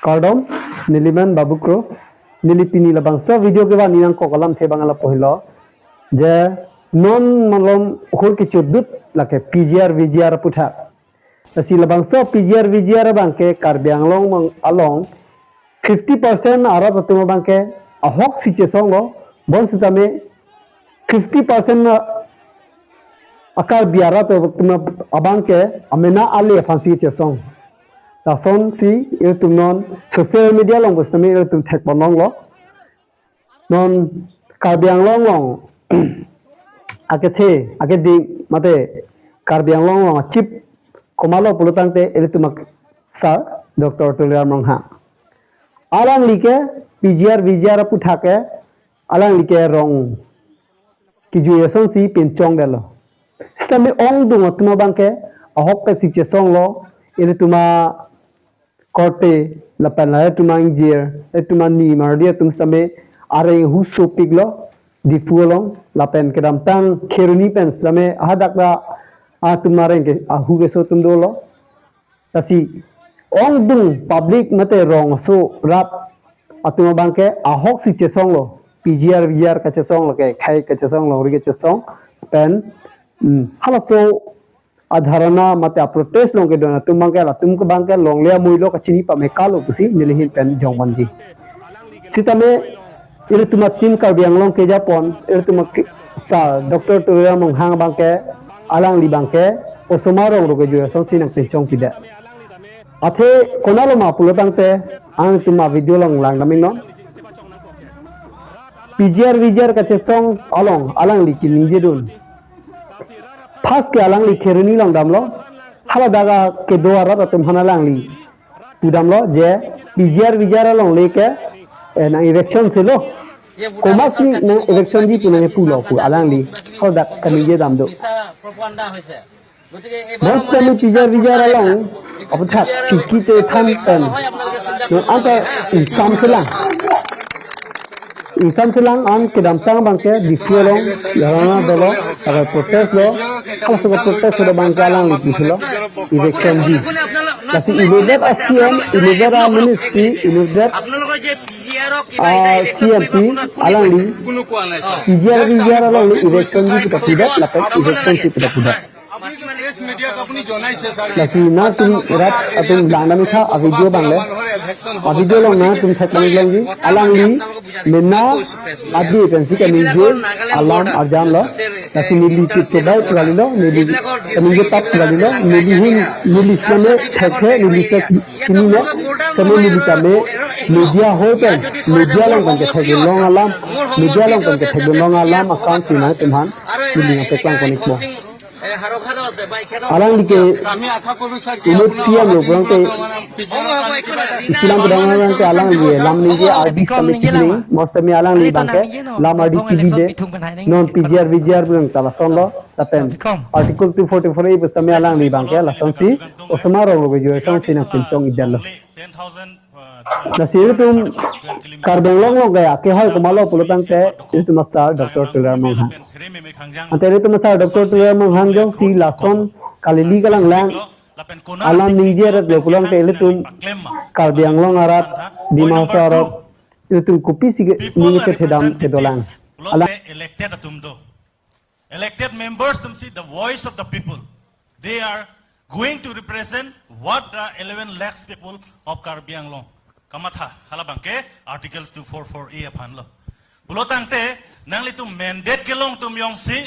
Kardom niliman babukro nilipini labang so video ke ba ninang ko kalam the bangala pohilo je non malom hol ke chudut lake PGR VGR putha si labang so PGR VGR bangke karbiang long mang along 50% arab atuma bangke ahok situation lo bon sitame 50% akar biara to tuma abangke amena ale fansi chesong Lason si itu non sosial media long bos temi itu tek bonong lo non karbiang long ake di mate karbiang long chip komalo pulutang te itu mak sa doktor tuliar mongha alang like PGR VGR puthake alang like rong kijuyeson si pencong delo stami ong dungo tuma bangke ahok pe si chesong lo itu tuma korte lapan la tuma injir tuma ni mardia tum same are hu sopik lo di fuolong lapen kedam tang kheruni pen same ahadakra a tumare ke hu ke so tum do lo tasi ong dung public mate rong so rap atuma bangke ahok si chesong lo PGR VGR ka chesong lo ke khai ka chesong lo ri ke chesong pen hala so adharana mate protest long ke dona tum ke bangke long le muilo ka chini pa me kalo kusi nilihin pen jongban ji sitame ir tuma tim ka biang long ke japon ir tuma sa doktor tuya mong hang bangke alang li bangke osomaro ro ke jo son sinang te chong pida athe konalo ma pulotang te ang tuma video long lang namin no PGR VGR ka chesong alang li ki ningjedun Pas ke alang li kheruni long damlo hala daga ke doara atum hanalang li udamlo je PGR VGR long leke na election se lo komasi na election ji puna pulo pu alang li hoda kani je damdo bos kami PGR VGR long apathat chuki te tham pen no anta sam selang Insan selang an kedam tang bangke di fuelong yarana dolo agar protest lo kalau sudah protest sudah bangke alang lipi lo election di kasi ilegat SCM ilegat ministry ilegat CMC alang li PGR VGR alang li election di kita tidak lapan election di kita tidak Lasi na tum rat atum landa mitha a video bangle a video long na tum thak lang long ji alang li menna adi pensi ka nije alam arjan lo lasi nili tip to bai purali lo nili nili tap purali lo nili hin nili same thakhe nili ta chini lo same nili ta me media ho pen media long kan ke thak long alam media long kan ke thak long alam account sina tumhan nili na pe klang konik mo alang dike umut siam lo bangke Islam pedang bangke alang li lam ni je RB sami chini mostami alang li bangke lam RB chibi de non PGR VGR bang tala sonlo tapen article 244 e bustami alang li bangke la sonsi osmaro lo ge jo sonsi na pinchong idalo na sir tum karbeng long lo gaya ke hoy komalo pulutang te itu masa Dr. Tular Monghan ante itu masa Dr. Tular Monghan jong si lason kalili kalang lang alam ningjer lo pulang te itu karbeng long arat di masa arat itu kopi si ningi te thedam te dolang alam elected atumdo elected members tum see the voice of the people they are going to represent what the 11 lakhs people of Karbiang Long Kamatha halabangke articles 244 e aphan lo bulotang te nangli tum mandate ke long tum yong si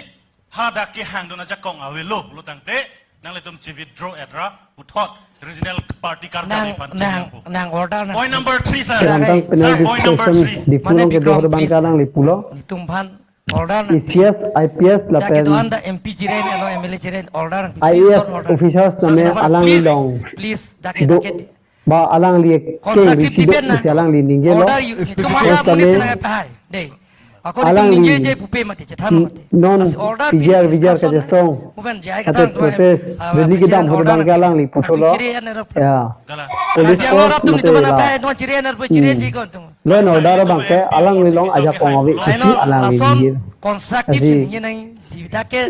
ha da ke hang dona jakong awelo bulotang te nangli tum chi withdraw edra uthot regional party karjani pan nang order point number 3 sir point number 3 di pulo ke dohor bangkalang li pulo tum phan order ICS IPS la pen doan da MP jiren eno MLA jiren order IAS officers name alang li long please dake ba alang li ke risido si alang li ningge lo alang li non PGR VGR ka je song ate protest beli ke dam hor bang alang li putholo ya police force mate la no dar bang ke alang li long aja kongawi si alang li ningge constructive nai dake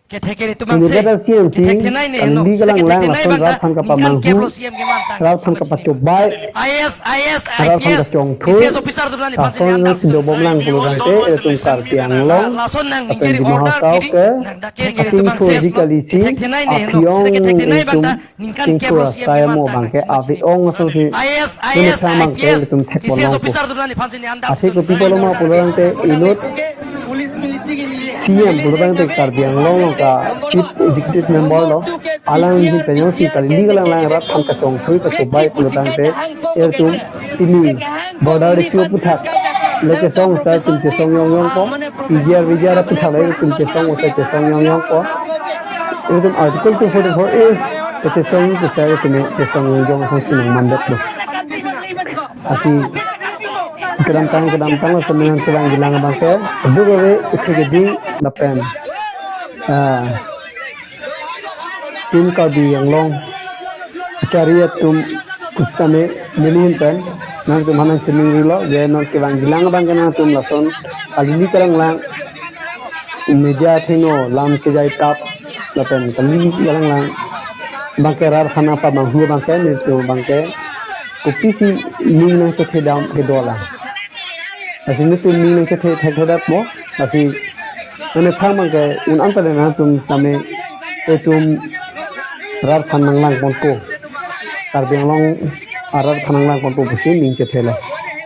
Ketekeri tu Ini mangse. kata CMC, Ketekenai ni no. kali Sudah galang lang ketekenai lason bangta. rafan ka Ingkan pamanghu, keblo CM ke mantang. rafan ka pacubay, IS, rafan ka IPS. chongthu, ICS officer tu nani pansi rafan anda. ng sidobom lang pulutante, itong karpiang long, Lason nang atong ingkiri order dimahasaw kiri. ke, Nang dakekeri tu ating mangse. physically si, Ketekenai ni no. apyong Sudah ketekenai itong bangta. Ingkan keblo singkura CM ke saya mo mantang. bangke, apiong asal si, IS, samang ke, IPS. itong tekbo ICS lang po. officer tu nani pansi ni anda. Asik ko people mo pulutante, inut, CM pulutante karpiang long ka chief executive member lo, alang di penyong si kali legal lang rat ang katong three ka subay pulutante, ertum ini border issue puthak, leke song sa timche song yong ko, vijar puthak leke timche song sa song yong ko, ertum article 244 is kete song puthak timche song yong ko sinang mandat lo, asi kedam tang lo semenang sedang gilang bangke, bukan ikegedi dapen. Tim Karbi yang long cari tum kustame milihin pen nang tum hanan seming rilo je nang kibang gilang bang kana tum lason alini karang lang media thino lam ke jai tap lapen kali karang lang bangke rar khana pa manghu bangke ni tu bangke kopi si ning nang ke thedam ke dola asini tum ning nang ke thedat mo asi ane thang bangke un antale na tum same etum rar phanang lang konpo karbiang long arar phanang lang konpo bisi ning ke thela